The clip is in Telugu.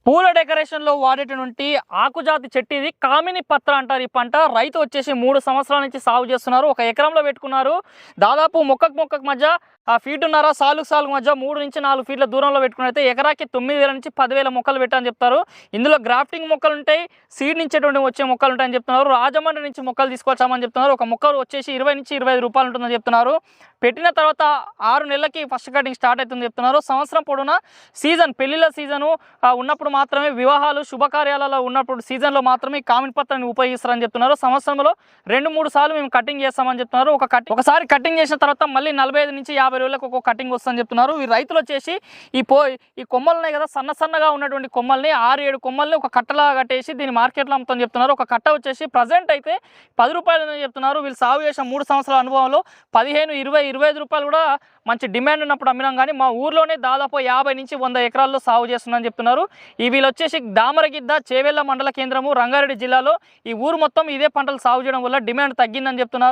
పూల డెకరేషన్‌లో వాడేటటువంటి ఆకుజాతి చెట్టు ఇది. కామిని పత్ర అంటారు ఈ పంట. రైతు వచ్చేసి 3 సంవత్సరాల నుంచి సాగు చేస్తున్నారు. ఒక ఎకరంలో పెట్టుకున్నారు. దాదాపు మొక్కకు మొక్కకు మధ్య ఫీటున్నర సాలుకు సాలుకు మధ్య 3-4 ఫీట్ల దూరంలో పెట్టుకున్నైతే ఎకరాకి 9,000 నుంచి 10,000 మొక్కలు పెట్టని చెప్తారు. ఇందులో గ్రాఫ్టింగ్ మొక్కలు ఉంటాయి, సీడ్ నుంచి వచ్చే మొక్కలు ఉంటాయని చెప్తున్నారు. రాజమండ్రి నుంచి మొక్కలు తీసుకొచ్చామని చెప్తున్నారు. ఒక మొక్క వచ్చేసి 20 నుంచి 25 రూపాయలు ఉంటుందని చెప్తున్నారు. పెట్టిన తర్వాత 6 నెలలకి ఫస్ట్ కటింగ్ స్టార్ట్ అవుతుందని చెప్తున్నారు. సంవత్సరం పొడవునా సీజన్ పెళ్లిళ్ళ సీజను ఉన్నప్పుడు మాత్రమే, వివాహాలు శుభకార్యాలలో ఉన్నప్పుడు సీజన్లో మాత్రమే ఈ కామిని పత్రాన్ని ఉపయోగిస్తారని చెప్తున్నారు. సంవత్సరంలో 2-3 సార్లు మేము కటింగ్ చేస్తామని చెప్తున్నారు. ఒకసారి కటింగ్ చేసిన తర్వాత మళ్ళీ 45 నుంచి 50 రోజులకు ఒక కటింగ్ వస్తుందని చెప్తున్నారు. ఈ రైతులు వచ్చేసి ఈ కొమ్మలు ఉన్నాయి కదా, సన్నగా ఉన్నటువంటి కొమ్మల్ని 6-7 కొమ్మల్ని ఒక కట్టలా కట్టేసి దీన్ని మార్కెట్లో అమ్ముతామని చెప్తున్నారు. ఒక కట్ట వచ్చేసి ప్రజెంట్ అయితే 10 రూపాయలు అని చెప్తున్నారు. వీళ్ళు సాగు చేసిన 3 సంవత్సరాల అనుభవంలో 15, 20, 25 రూపాయలు కూడా మంచి డిమాండ్ ఉన్నప్పుడు అమ్మినాం. కానీ మా ఊర్లోనే దాదాపు 50 నుంచి 100 ఎకరాల్లో సాగు చేస్తుందని చెప్తున్నారు. వీళ్ళు వచ్చేసి దామరగిద్ద, చేవెళ్ళ మండల కేంద్రము, రంగారెడ్డి జిల్లాలో ఈ ఊరు మొత్తం ఇదే పంటలు సాగు చేయడం వల్ల డిమాండ్ తగ్గిందని చెప్తున్నారు.